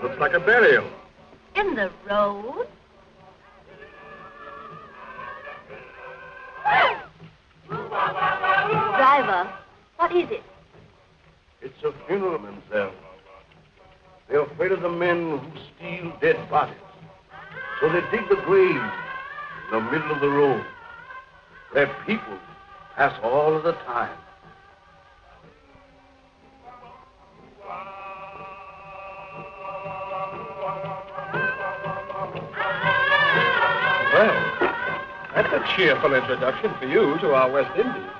Looks like a burial. In the road? Driver, what is it? It's a funeral, mademoiselle. They're afraid of the men who steal dead bodies. So they dig the grave in the middle of the road, where people pass all of the time. Well, that's a cheerful introduction for you to our West Indies.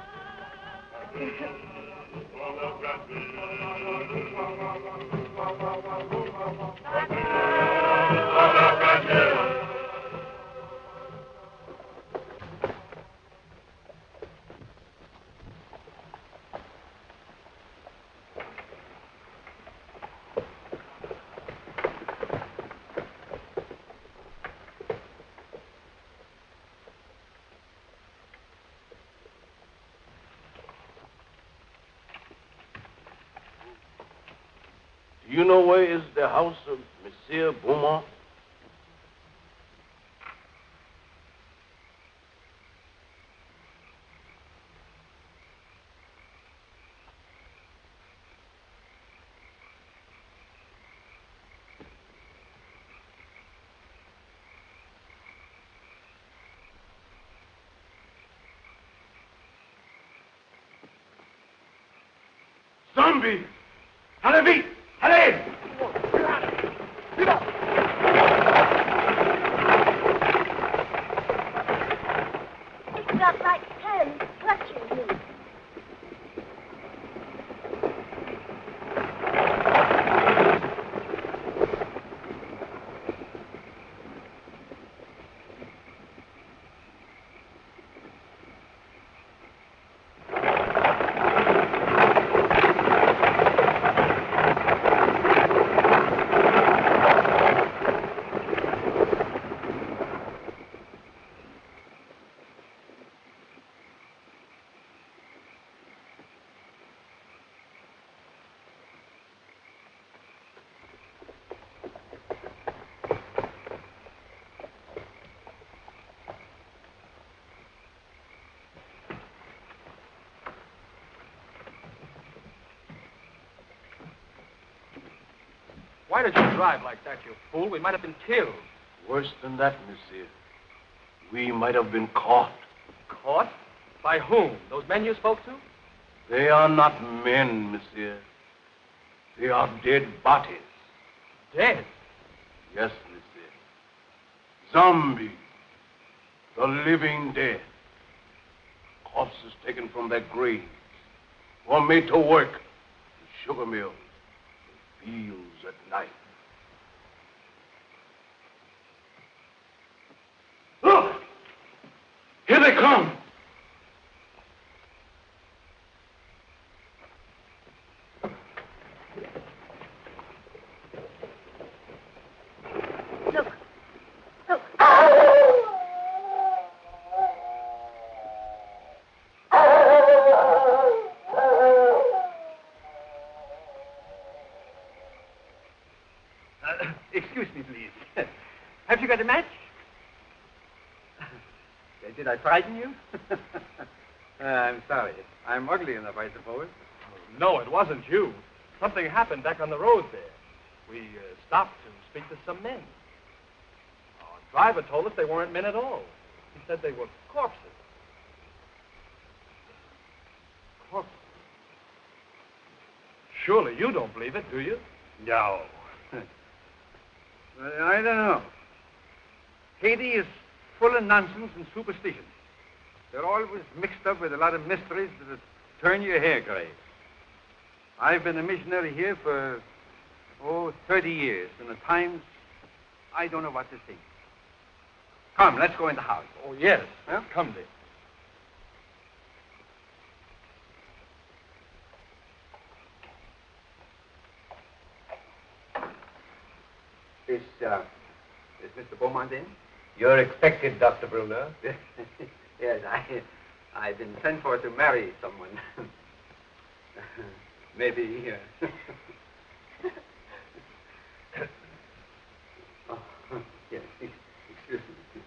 Do you know where is the house of Monsieur Beaumont? Zombie! Allez vite! Allez! It's got like hands clutching me. Why did you drive like that, you fool? We might have been killed. Worse than that, monsieur. We might have been caught. Caught? By whom? Those men you spoke to? They are not men, monsieur. They are dead bodies. Dead? Yes, monsieur. Zombies. The living dead. Corpses taken from their graves or made to work in sugar mills, fields at night. Look! Here they come! Look. Look. Excuse me, please. Have you got a match? Did I frighten you? I'm sorry. I'm ugly enough, I suppose. No, it wasn't you. Something happened back on the road there. We stopped to speak to some men. Our driver told us they weren't men at all. He said they were corpses. Corpses? Surely you don't believe it, do you? No. I don't know. Haiti is full of nonsense and superstition. They're always mixed up with a lot of mysteries that'll turn your hair gray. I've been a missionary here for, 30 years, and at times, I don't know what to think. Come, let's go in the house. Oh, yes. Well, come, dear. Is Mr. Beaumont in? You're expected, Dr. Bruner. Yes, I've been sent for to marry someone. Maybe. Oh, yes, excuse me.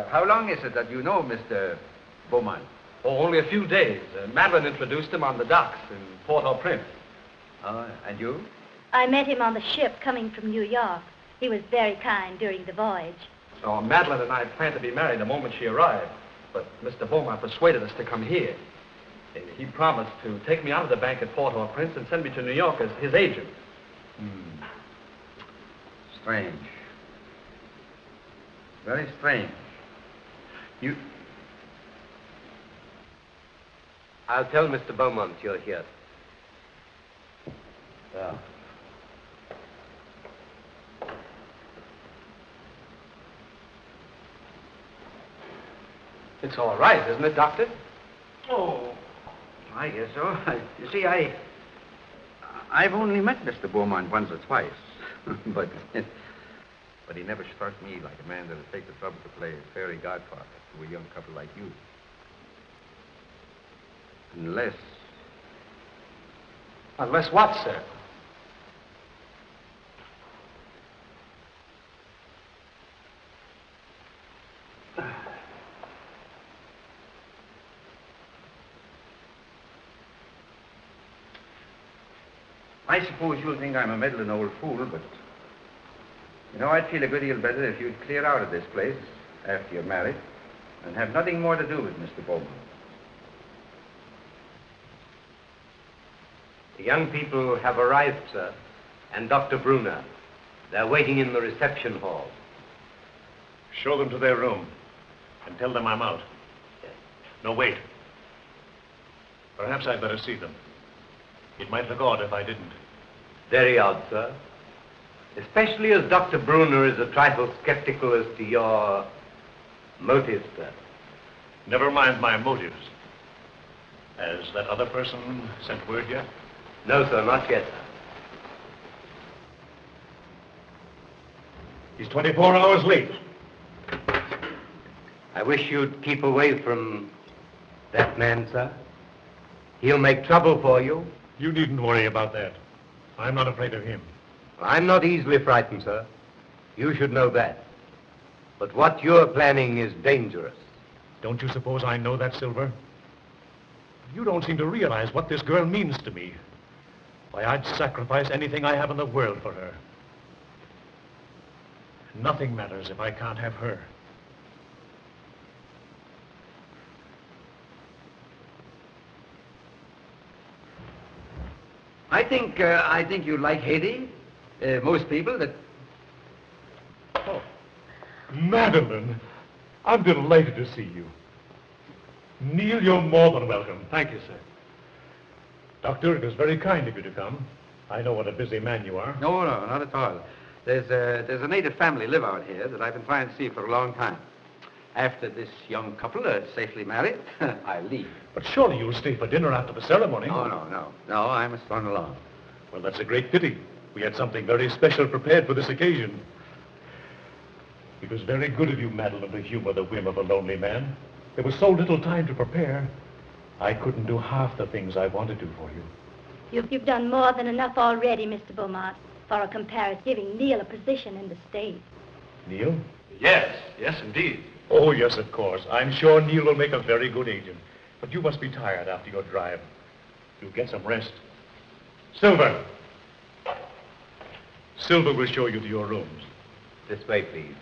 How long is it that you know Mr. Beaumont? Oh, only a few days. Madeline introduced him on the docks in Port-au-Prince. And you? I met him on the ship coming from New York. He was very kind during the voyage. So Madeline and I planned to be married the moment she arrived. But Mr. Beaumont persuaded us to come here. He promised to take me out of the bank at Port-au-Prince and send me to New York as his agent. Strange. Very strange. I'll tell Mr. Beaumont you're here. Yeah. It's all right, isn't it, Doctor? Oh, I guess so. You see, I've only met Mr. Beaumont once or twice, but he never struck me like a man that'll take the trouble to play a fairy godfather to a young couple like you. Unless what, sir? I suppose you'll think I'm a meddling old fool, but, you know, I'd feel a good deal better if you'd clear out of this place after you're married and have nothing more to do with Mr. Beaumont. The young people have arrived, sir, and Dr. Bruner. They're waiting in the reception hall. Show them to their room and tell them I'm out. Yes. No, wait. Perhaps I'd better see them. It might look odd if I didn't. Very odd, sir. Especially as Dr. Bruner is a trifle skeptical as to your motives, sir. Never mind my motives. Has that other person sent word yet? No, sir, not yet, sir. He's 24 hours late. I wish you'd keep away from that man, sir. He'll make trouble for you. You needn't worry about that. I'm not afraid of him. I'm not easily frightened, sir. You should know that. But what you're planning is dangerous. Don't you suppose I know that, Silver? You don't seem to realize what this girl means to me. Why, I'd sacrifice anything I have in the world for her. Nothing matters if I can't have her. I think you like Haiti. Most people that... Oh, Madeline, I'm delighted to see you. Neil, you're more than welcome. Thank you, sir. Doctor, it was very kind of you to come. I know what a busy man you are. No, not at all. There's a native family live out here that I've been trying to see for a long time. After this young couple are safely married, I'll leave. But surely you'll stay for dinner after the ceremony. No, I must run along. Well, that's a great pity. We had something very special prepared for this occasion. It was very good of you, Madeline, to humor the whim of a lonely man. There was so little time to prepare. I couldn't do half the things I wanted to for you. You've done more than enough already, Mr. Beaumont, for a comparative, giving Neil a position in the state. Neil? Yes, indeed. Oh, yes, of course. I'm sure Neil will make a very good agent. But you must be tired after your drive. You'll get some rest. Silver! Silver will show you to your rooms. This way, please.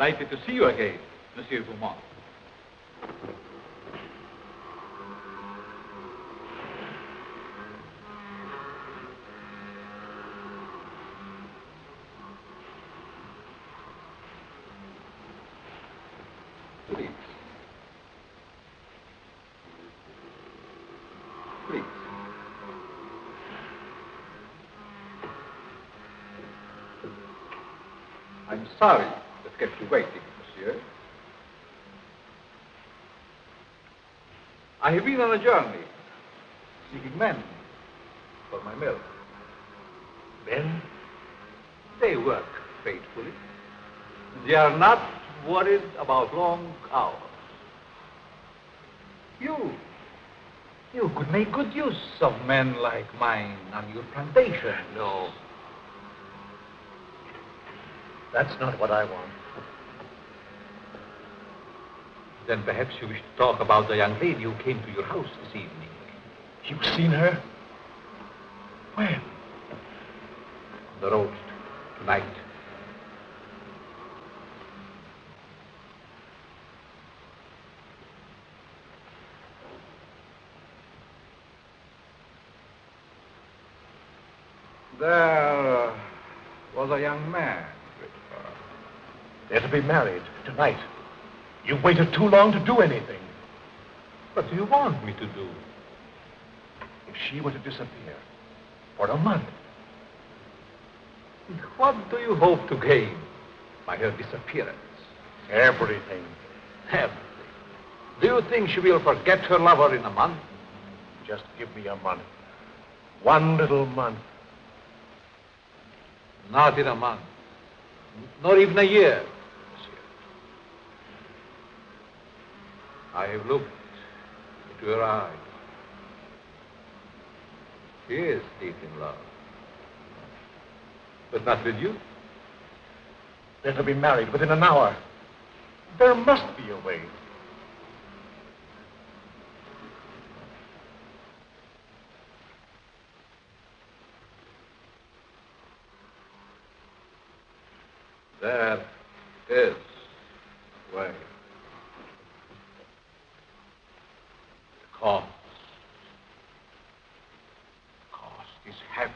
Delighted to see you again, Monsieur Beaumont. Please. Please. I'm sorry that kept you waiting, monsieur. I have been on a journey, seeking men for my mill. Men? They work faithfully. They are not worried about long hours. You could make good use of men like mine on your plantation. No. That's not what I want. Then perhaps you wish to talk about the young lady who came to your house this evening. You've seen her? When? On the road tonight. There was a young man with her. They're to be married tonight. You've waited too long to do anything. What do you want me to do? If she were to disappear for a month, What do you hope to gain by her disappearance? everything. Everything. Do you think she will forget her lover in a month? Just give me a month. One little month. Not in a month. Nor even a year, monsieur. I have looked into her eyes. She is deep in love. But not with you. They're to be married within an hour. There must be a way. There is a way. The cost is heavy.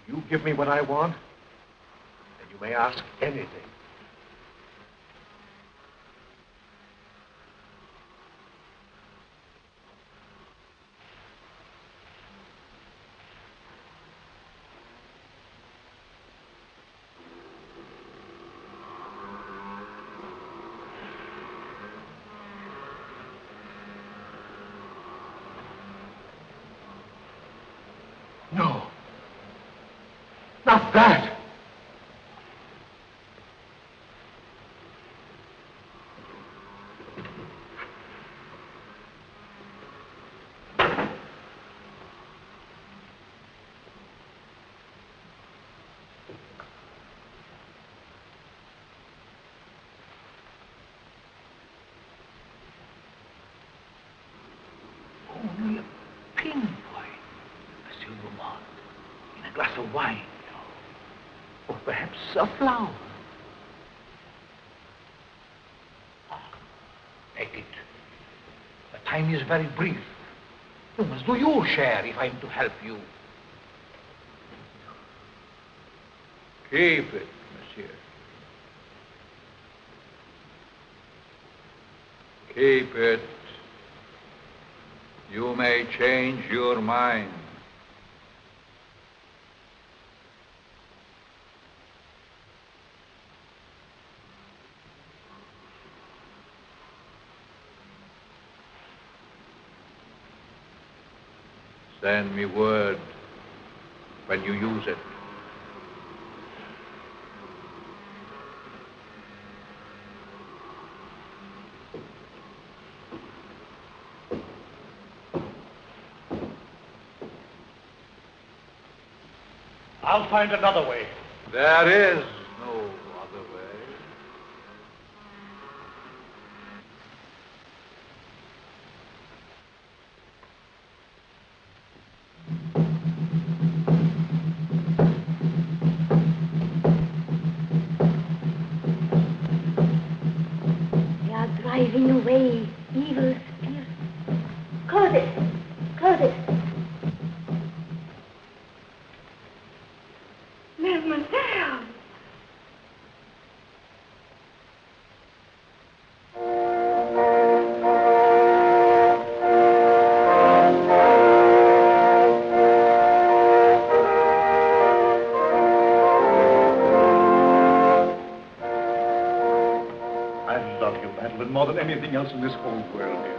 You give me what I want, and you may ask anything. No. Not that. Only a pinpoint, Monsieur Beaumont, in a glass of wine, or perhaps a flower. Take it. The time is very brief. You must do your share if I'm to help you. Keep it, monsieur. Keep it. You may change your mind. Send me word when you use it. I'll find another way. There is no other way. Close it. Close it. Mademoiselle. More than anything else in this whole world, dear.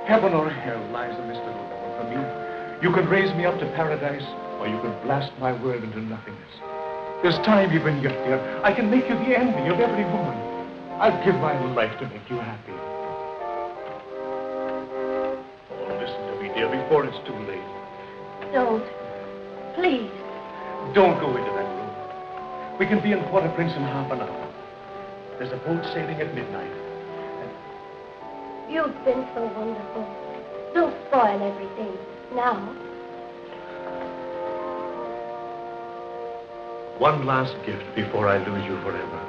Heaven or hell lies a mystery for me. You can raise me up to paradise, or you can blast my world into nothingness. There's time even yet, dear. I can make you the envy of every woman. I'll give my life to make you happy. Oh, listen to me, dear, before it's too late. Don't. Please. Don't go into that room. We can be in Port-au-Prince in half an hour. There's a boat sailing at midnight. You've been so wonderful. Don't spoil everything now. One last gift before I lose you forever.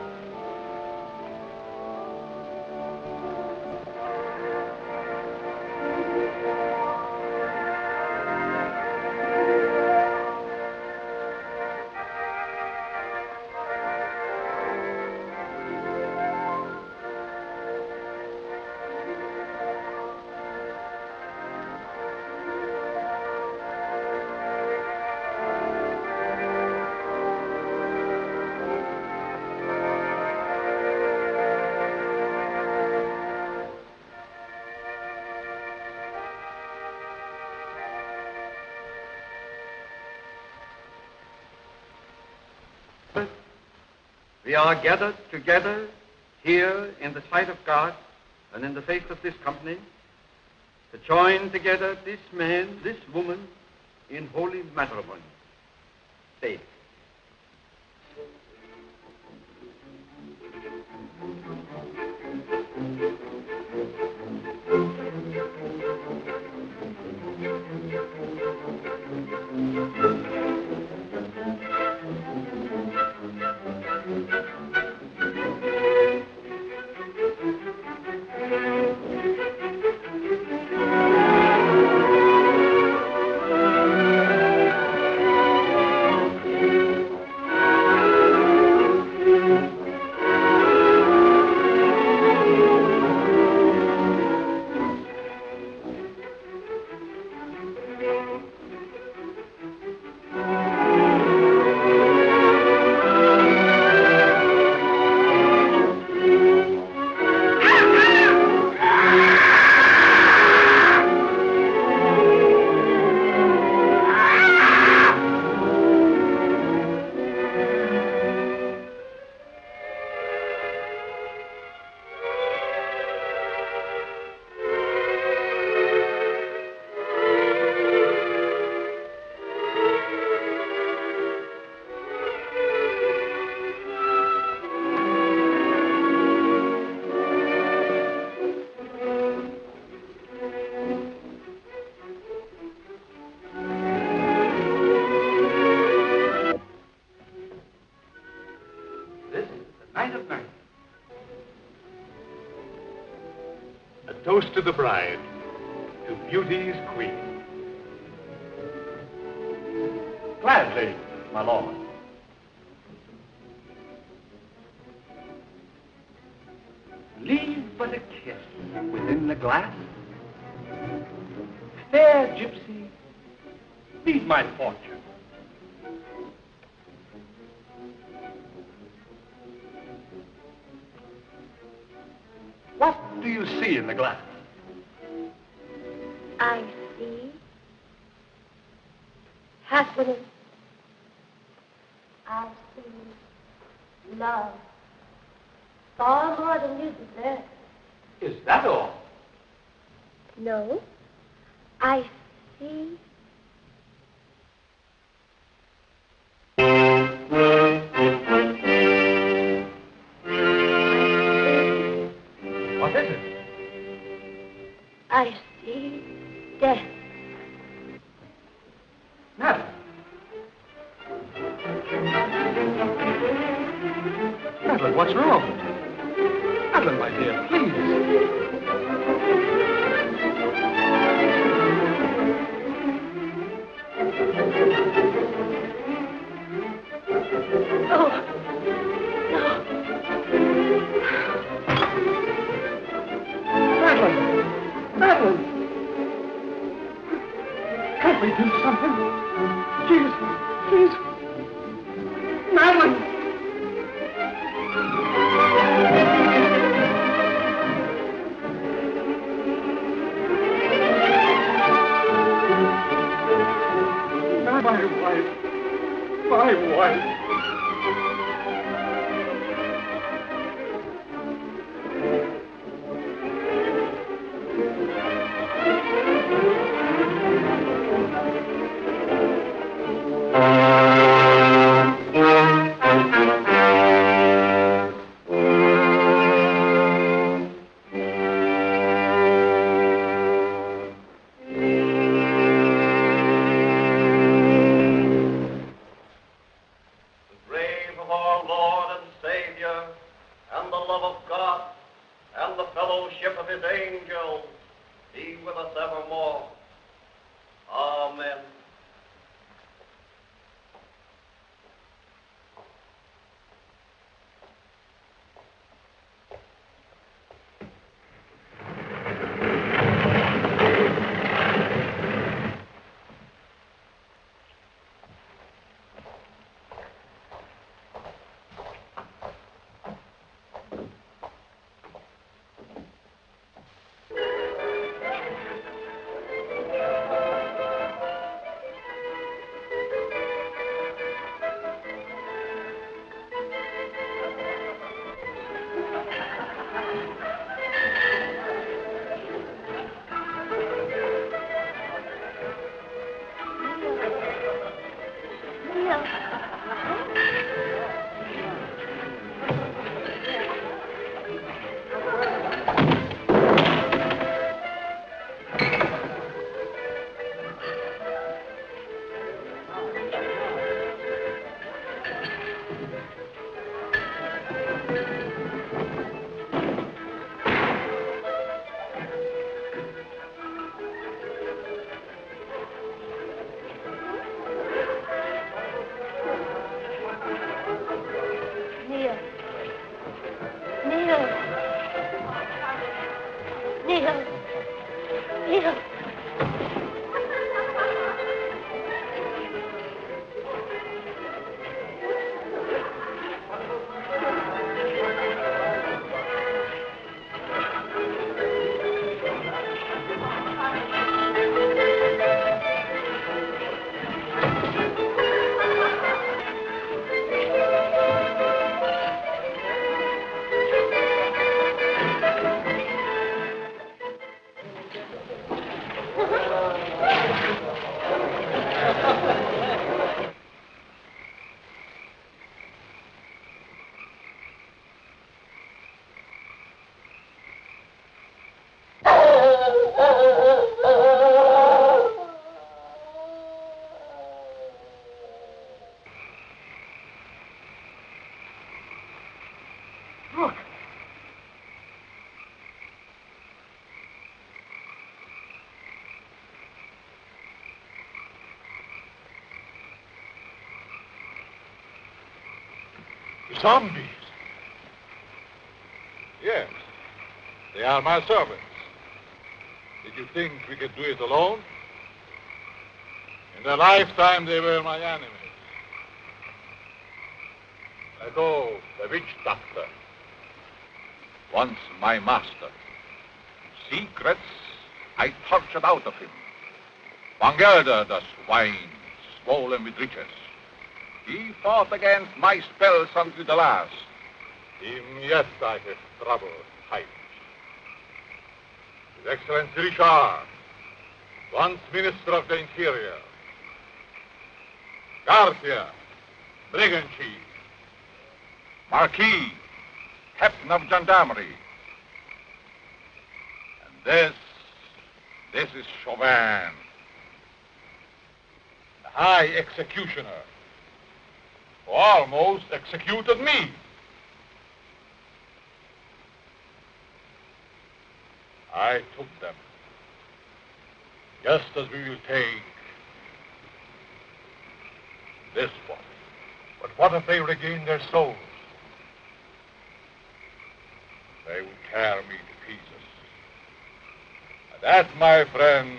We are gathered together here in the sight of God and in the face of this company to join together this man, this woman in holy matrimony. Say. Toast to the bride, to beauty's queen. Gladly, my lord. Leave but a kiss within the glass. Fair gypsy, meet my fortune. What do you see in the glass? I see happiness. I see love. Far more than you deserve. Is that all? No. I see. What is it? I see death. Madam. Madeline, what's wrong? Madeline, my dear, please. Can't we do something? Please. Madeline! My wife. Zombies? Yes. They are my servants. Did you think we could do it alone? In their lifetime, they were my enemies. Ago, the witch doctor. Once my master. Secrets I tortured out of him. Von Gelder, the swine, swollen with riches. He fought against my spells until the last. Him yet I have trouble hiding. His Excellency Richard, once Minister of the Interior. Garcia, Brigand Chief. Marquis, Captain of Gendarmerie. And this is Chauvin, the High Executioner, who almost executed me. I took them, just as we will take this one. But what if they regain their souls? They will tear me to pieces. And that, my friend,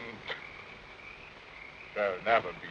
shall never be.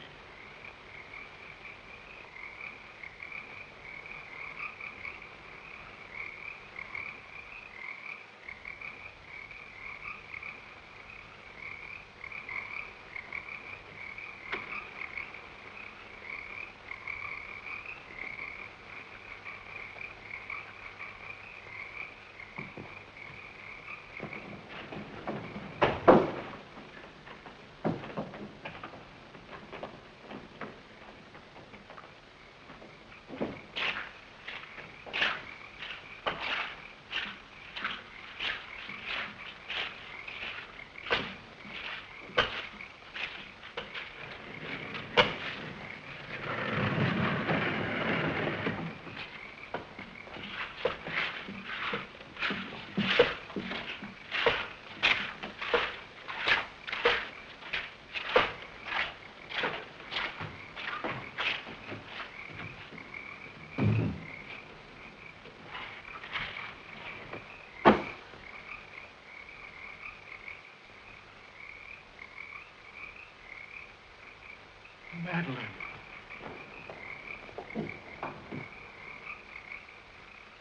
Madeline.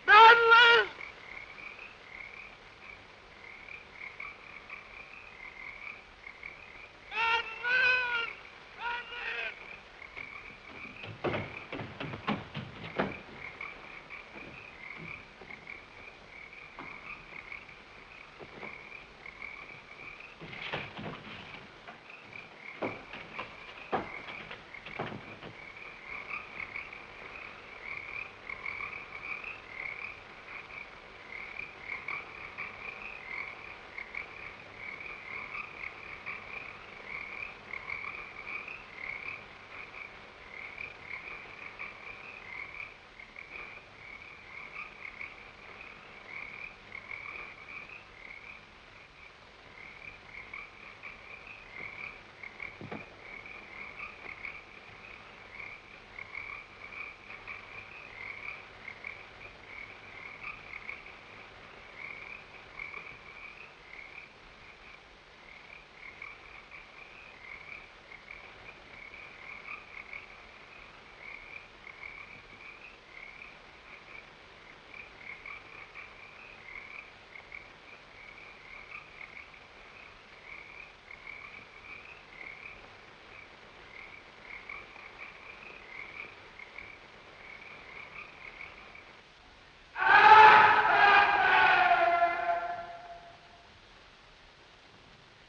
Madeline!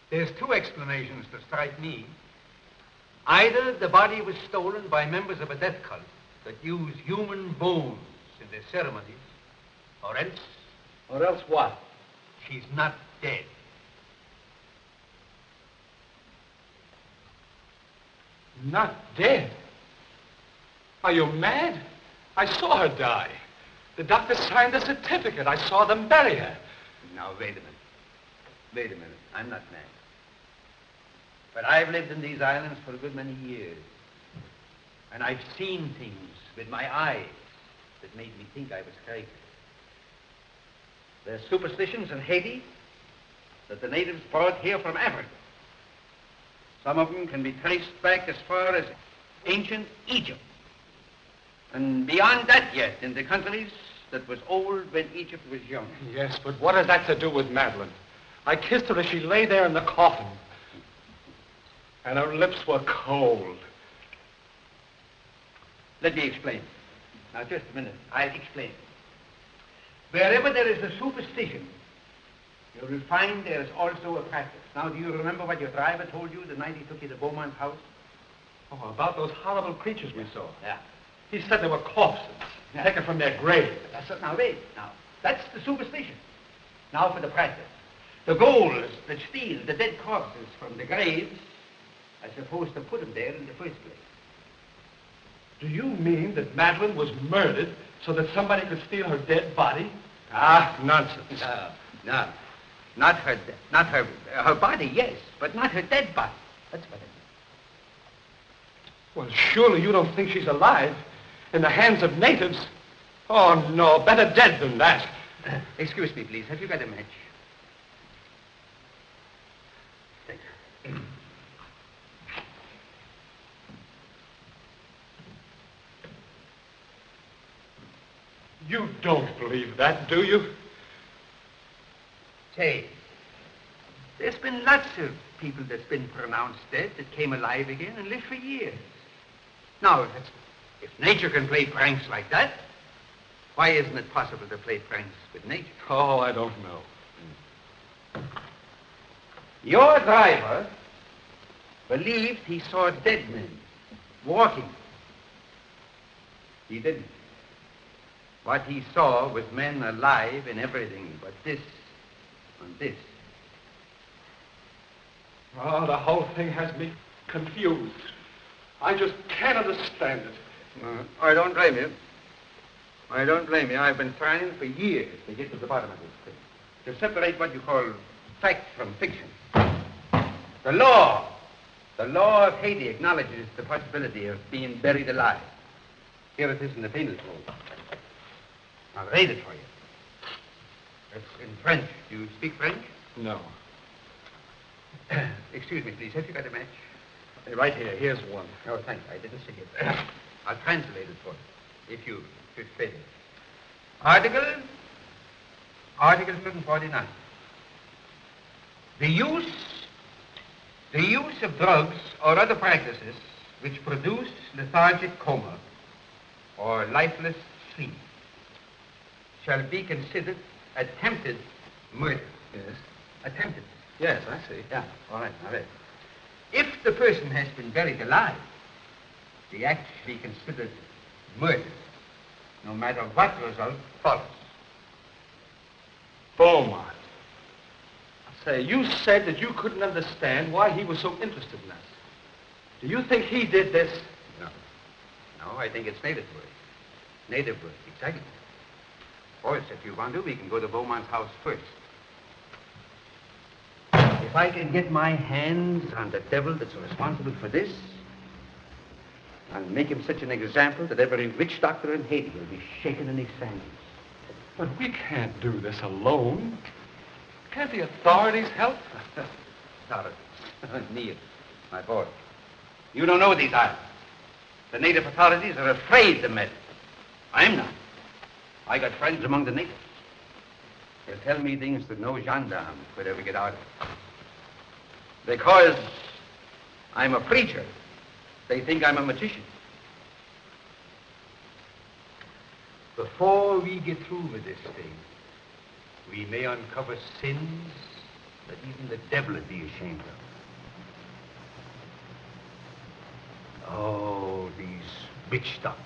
There's two explanations that strike me. Either the body was stolen by members of a death cult that use human bones in their ceremonies, or else... Or else what? She's not dead. Not dead? Are you mad? I saw her die. The doctor signed the certificate. I saw them bury her. Now, wait a minute. Wait a minute. I'm not mad. But I've lived in these islands for a good many years. And I've seen things with my eyes that made me think I was crazy. There's superstitions in Haiti that the natives brought here from Africa. Some of them can be traced back as far as ancient Egypt. And beyond that yet, in the countries that was old when Egypt was young. Yes, but what has that to do with Madeline? I kissed her as she lay there in the coffin. And her lips were cold. Let me explain. Now, just a minute. I'll explain. Wherever there is a superstition, you will find there is also a practice. Now, do you remember what your driver told you the night he took you to Beaumont's house? Oh, about those horrible creatures we saw. Yeah. He said they were corpses, taken from their graves. Now, wait. Now, that's the superstition. Now for the practice. The ghouls that steal the dead corpses from the graves are supposed to put them there in the first place. Do you mean that Madeline was murdered so that somebody could steal her dead body? Ah, nonsense. No. Not her body, yes, but not her dead body. That's what it is. Well, surely you don't think she's alive in the hands of natives? Oh, no, better dead than that. Excuse me, please. Have you got a match? Thank you. You don't believe that, do you? Say, there's been lots of people that's been pronounced dead that came alive again and lived for years. Now, if nature can play pranks like that, why isn't it possible to play pranks with nature? Oh, I don't know. Your driver believed he saw dead men walking. He didn't. What he saw was men alive in everything but this and this. Oh, the whole thing has me confused. I just can't understand it. I don't blame you. I don't blame you. I've been trying for years to get to the bottom of this thing. To separate what you call fact from fiction. The law of Haiti acknowledges the possibility of being buried alive. Here it is in the penal code. I'll read it for you. It's in French. Do you speak French? No. Excuse me, please. Have you got a match? Right here. Here's one. Oh, thanks. I didn't see it. I'll translate it for you, if you fit it. Article 149. The use of drugs or other practices which produce lethargic coma or lifeless sleep shall be considered attempted murder. Yes. Attempted. Yes, I see. Yeah, all right. If the person has been buried alive, the act shall be considered murder, no matter what result follows. Beaumont. Say, you said that you couldn't understand why he was so interested in us. Do you think he did this? No, I think it's native work. Native work, exactly. Of course, if you want to, we can go to Beaumont's house first. If I can get my hands on the devil that's responsible for this, I'll make him such an example that every witch doctor in Haiti will be shaken in his sandals. But we can't do this alone. Can't the authorities help? Authorities? Neil, my boy, you don't know these islands. The native authorities are afraid to meddle. I'm not. I got friends among the natives. They'll tell me things that no gendarme could ever get out of. Because I'm a preacher, they think I'm a magician. Before we get through with this thing, we may uncover sins that even the devil would be ashamed of. Oh, these witch doctors.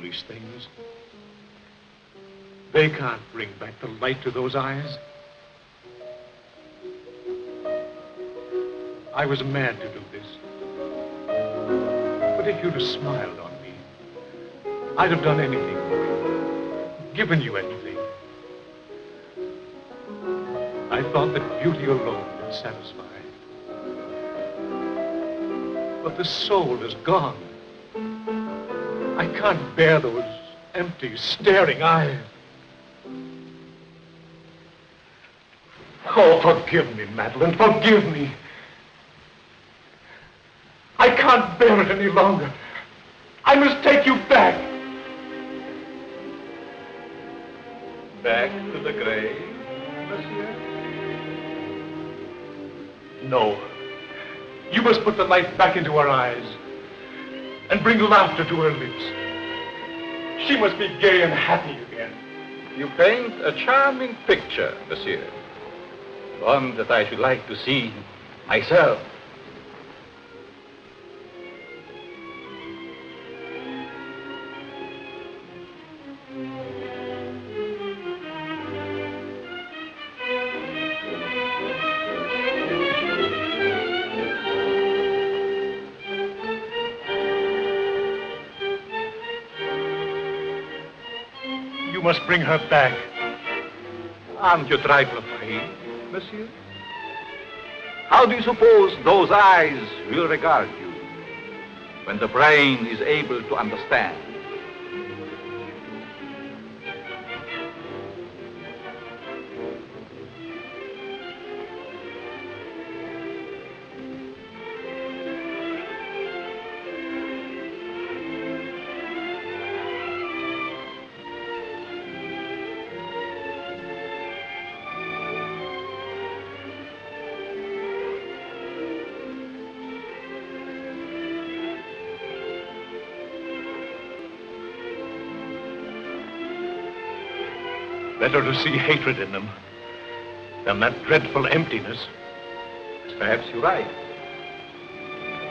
foolish things. They can't bring back the light to those eyes. I was mad to do this. But if you'd have smiled on me, I'd have done anything for you, given you anything. I thought that beauty alone would satisfy. But the soul is gone. I can't bear those empty, staring eyes. Oh, forgive me, Madeline, forgive me. I can't bear it any longer. I must take you back. Back to the grave, monsieur? No. You must put the light back into her eyes and bring laughter to her lips. She must be gay and happy again. You paint a charming picture, monsieur. One that I should like to see myself. You must bring her back. Aren't you trifle afraid, monsieur? How do you suppose those eyes will regard you when the brain is able to understand? Better to see hatred in them than that dreadful emptiness. Perhaps you're right.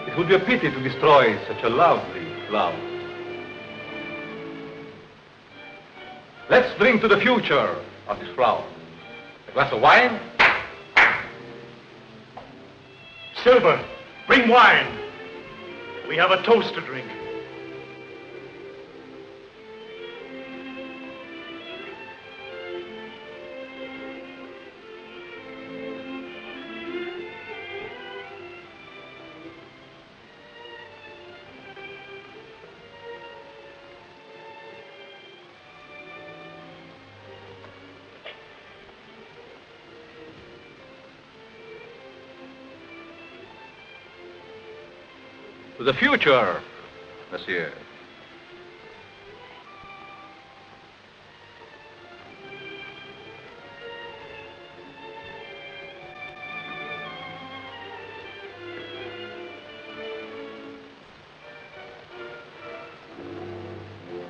It would be a pity to destroy such a lovely flower. Let's drink to the future of this flower. A glass of wine? Silver, bring wine. We have a toast to drink. To the future, monsieur.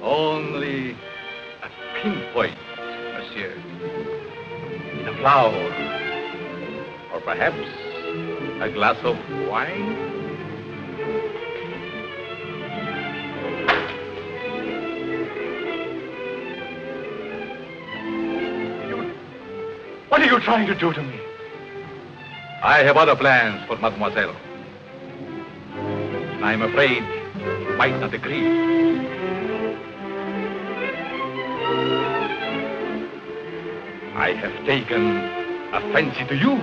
Only a pinpoint, monsieur, in a flower, or perhaps a glass of wine. What are you trying to do to me? I have other plans for mademoiselle. I'm afraid you might not agree. I have taken a fancy to you,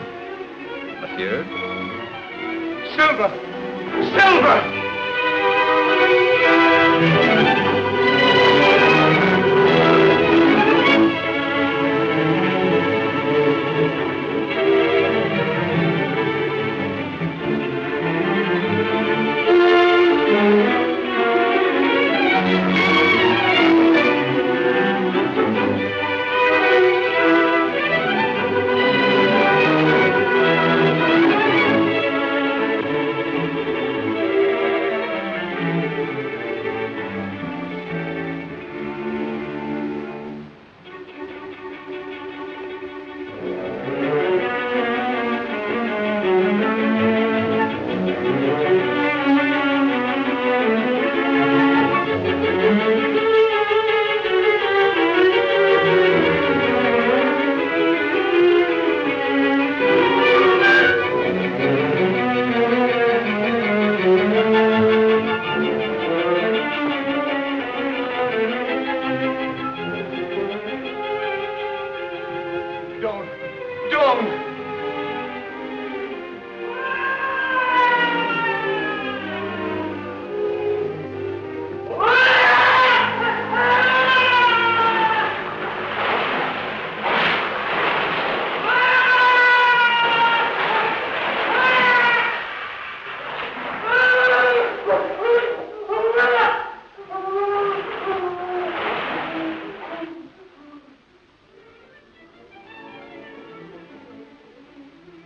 monsieur. Silver! Silver!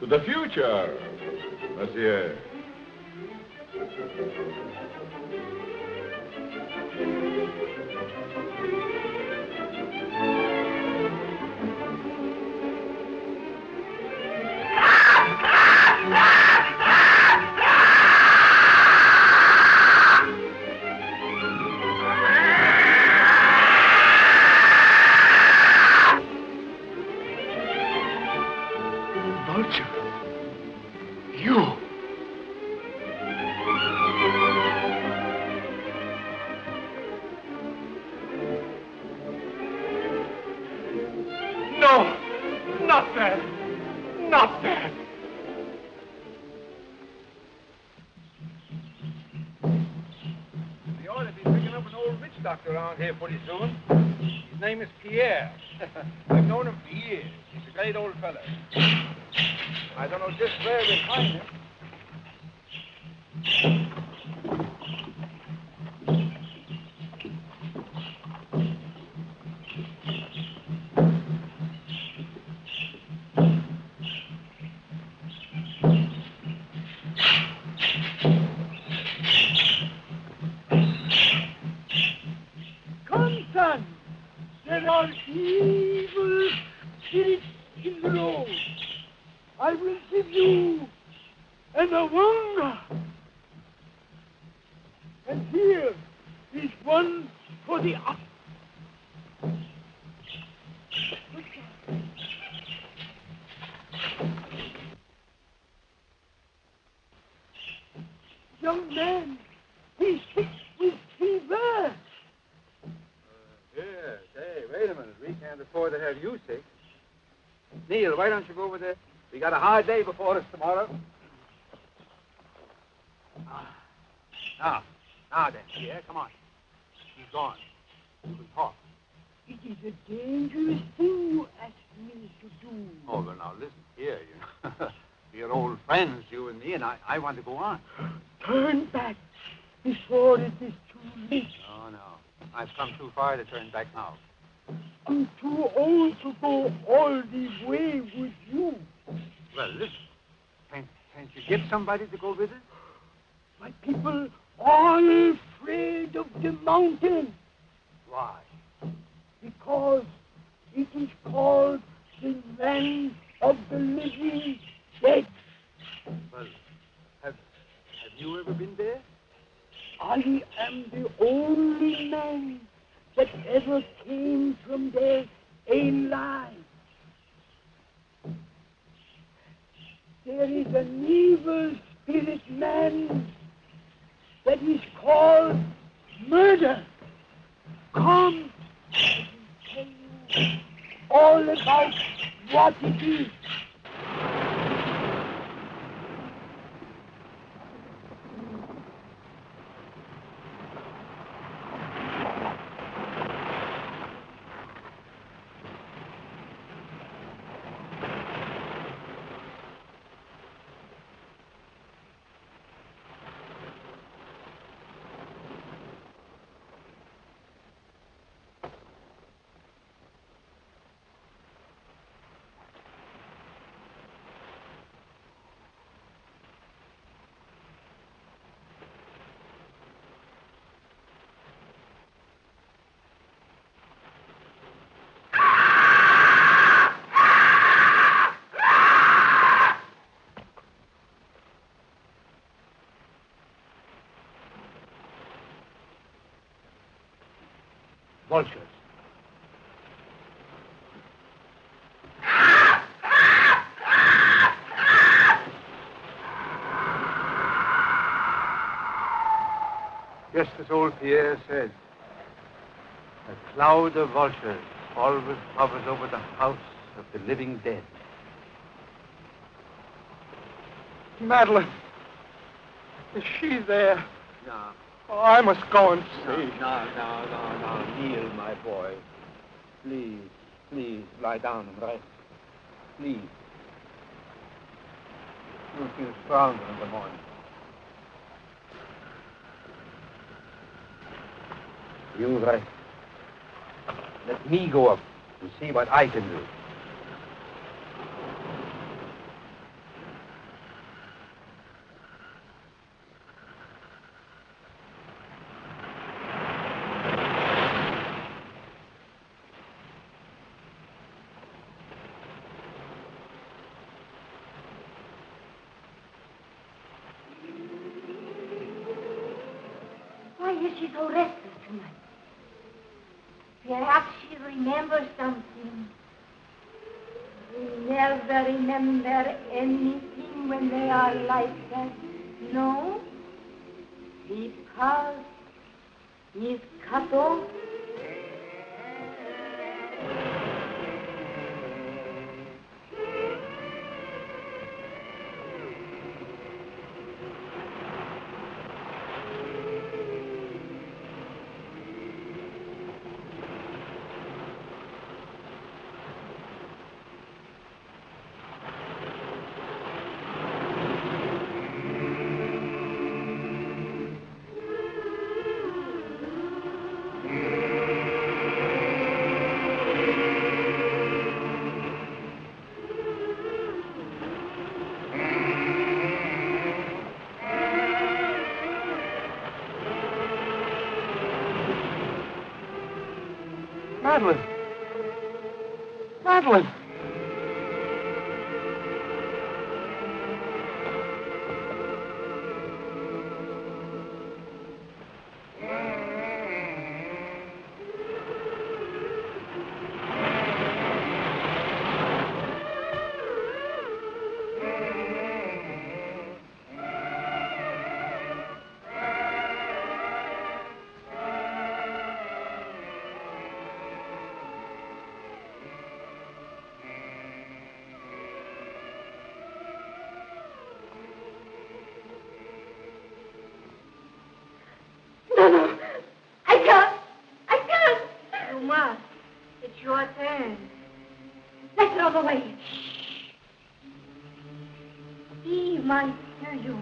To the future, monsieur. Around here pretty soon. His name is Pierre. I've known him for years. He's a great old fellow. I don't know just where we'll find him. There are evil spirits in the road. I will give you an awanga. And here is one for the up. Young man, he's sick with fever. Yes. Hey, wait a minute. We can't afford to have you sick. Neil, why don't you go over there? We got a hard day before us tomorrow. Now then, Pierre, come on. He's gone. You can talk. It is a dangerous thing you ask me to do. Oh, well, now, listen here. You know. We're old friends, you and me, and I want to go on. Turn back before it is too late. No. I've come too far to turn back now. I'm too old to go all the way with you. Well, listen. Can't you get somebody to go with us? My people are afraid of the mountain. Why? Because it is called the land of the living dead. Well, have you ever been there? I am the only man that ever came from there alive. There is an evil spirit man that is called murder. Come, I can tell you all about what it is. Vultures. Just as old Pierre said, a cloud of vultures always hovers over the house of the living dead. Madeline, is she there? No. Oh, I must go and see. No, Neil, my boy. Please, lie down and rest. Please. You'll feel stronger in the morning. You rest. Let me go up and see what I can do. is she so restless tonight? Perhaps she remembers something. They never remember anything when they are like that. No? Because he's cut off. Madeline! Madeline! No. I can't. You must. It's your turn. Let's run away. He might hear you.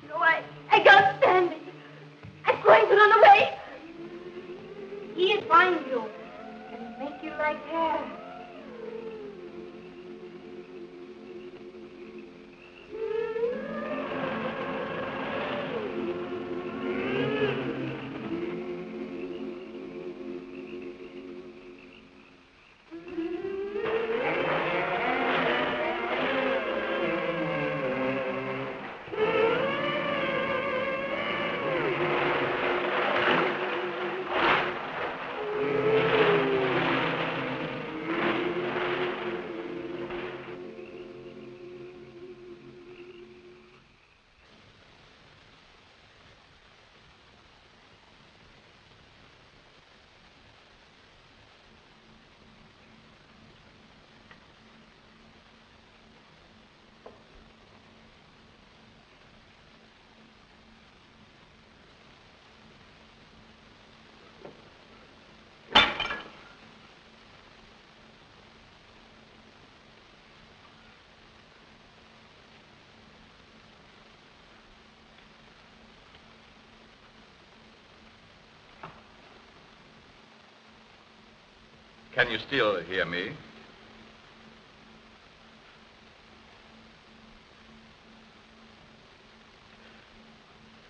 No, I can't stand it. I'm going to run away. He'll find you and make you like her. Can you still hear me?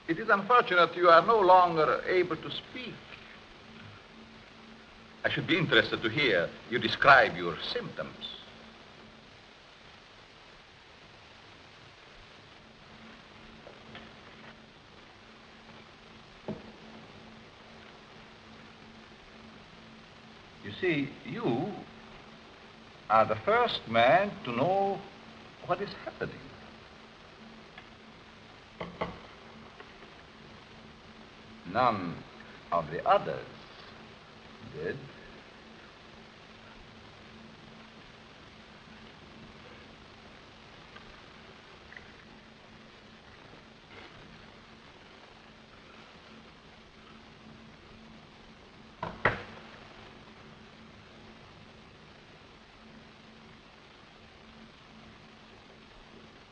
It is unfortunate you are no longer able to speak. I should be interested to hear you describe your symptoms. You see, you are the first man to know what is happening. None of the others did.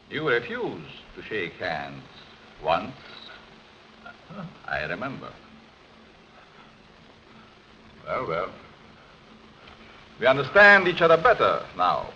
You refused to shake hands once. I remember. Well. We understand each other better now.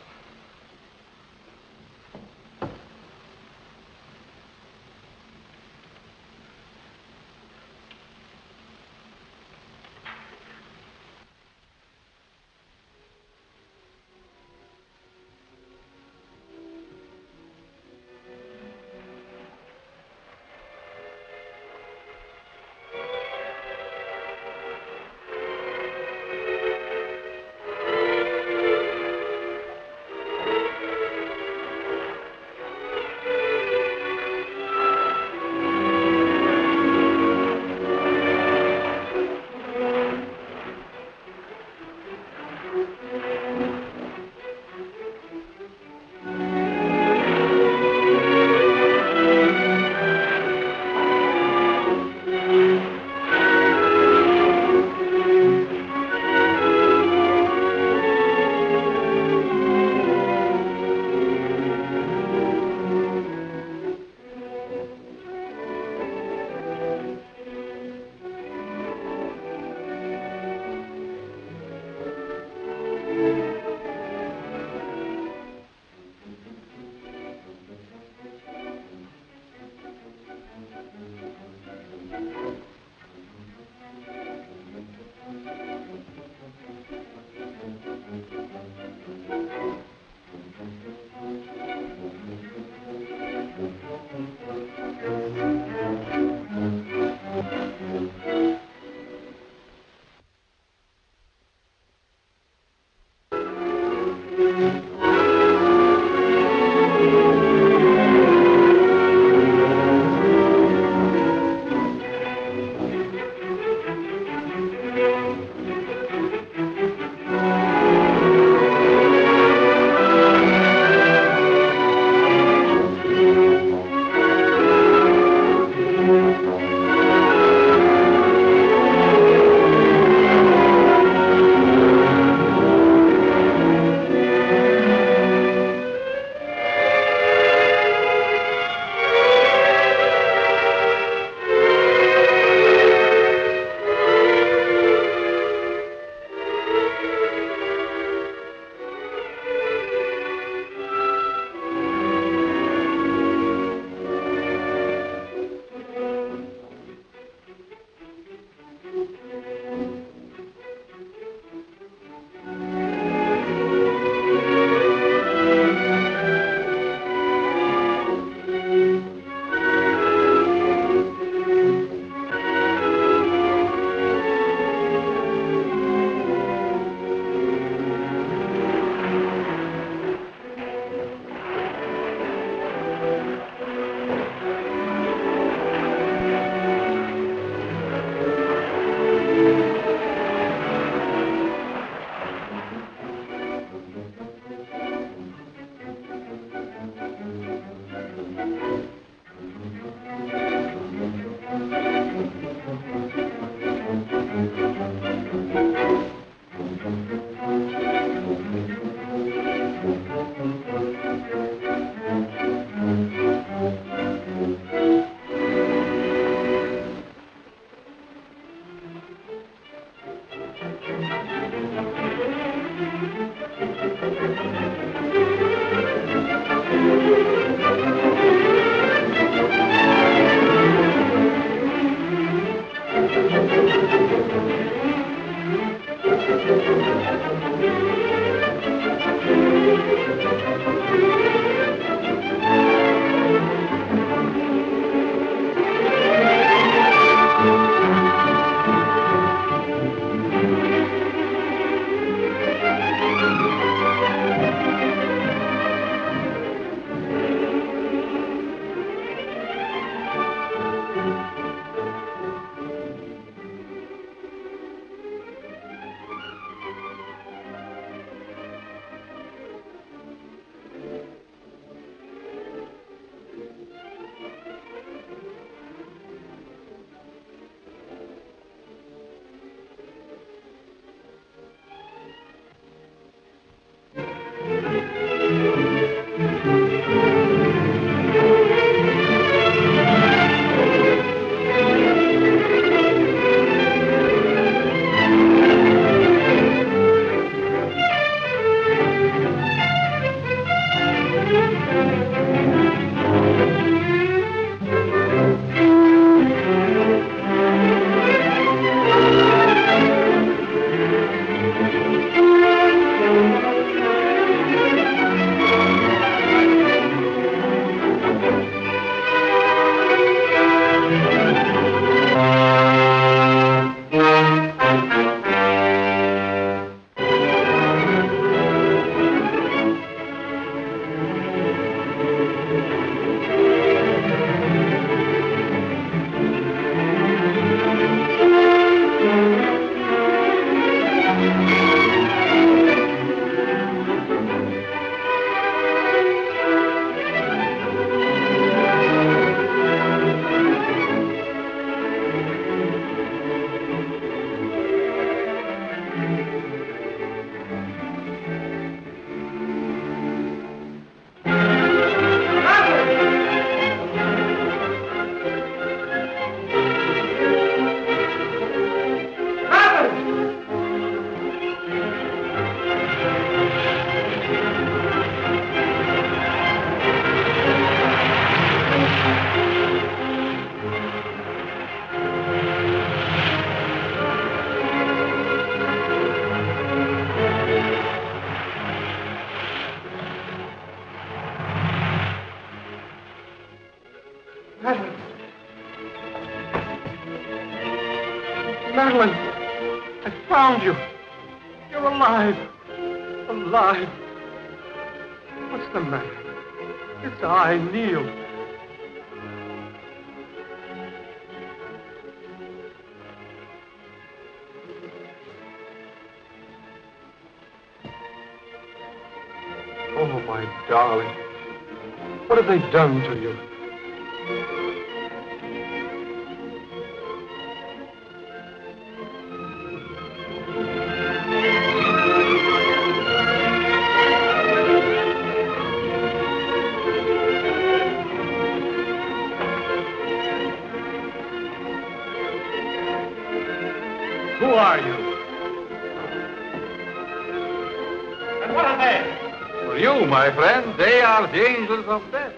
Madeline, I found you. You're alive. Alive. What's the matter? It's I, Neil. Oh, my darling. What have they done to you? Who are you? And what are they? For you, my friend, they are the angels of death.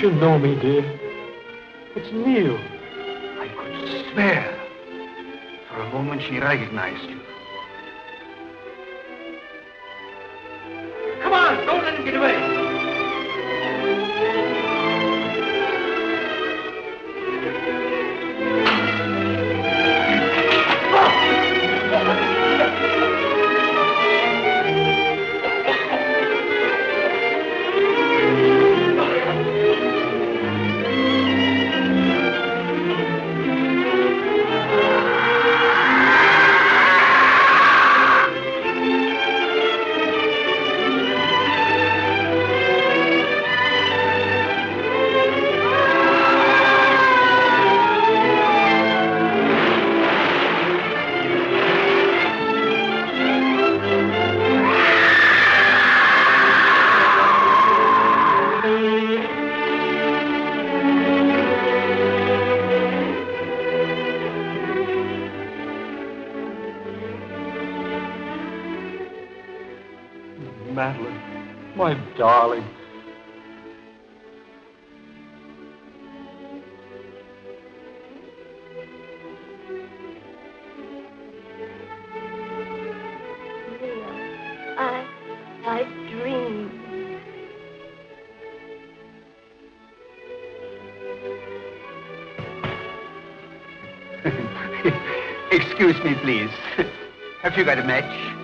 you know me, dear? It's Neil. I could swear. For a moment, she recognized you. Come on, don't let him get away. Madeline, my darling. Neil, I dreamed. Excuse me, please. Have you got a match?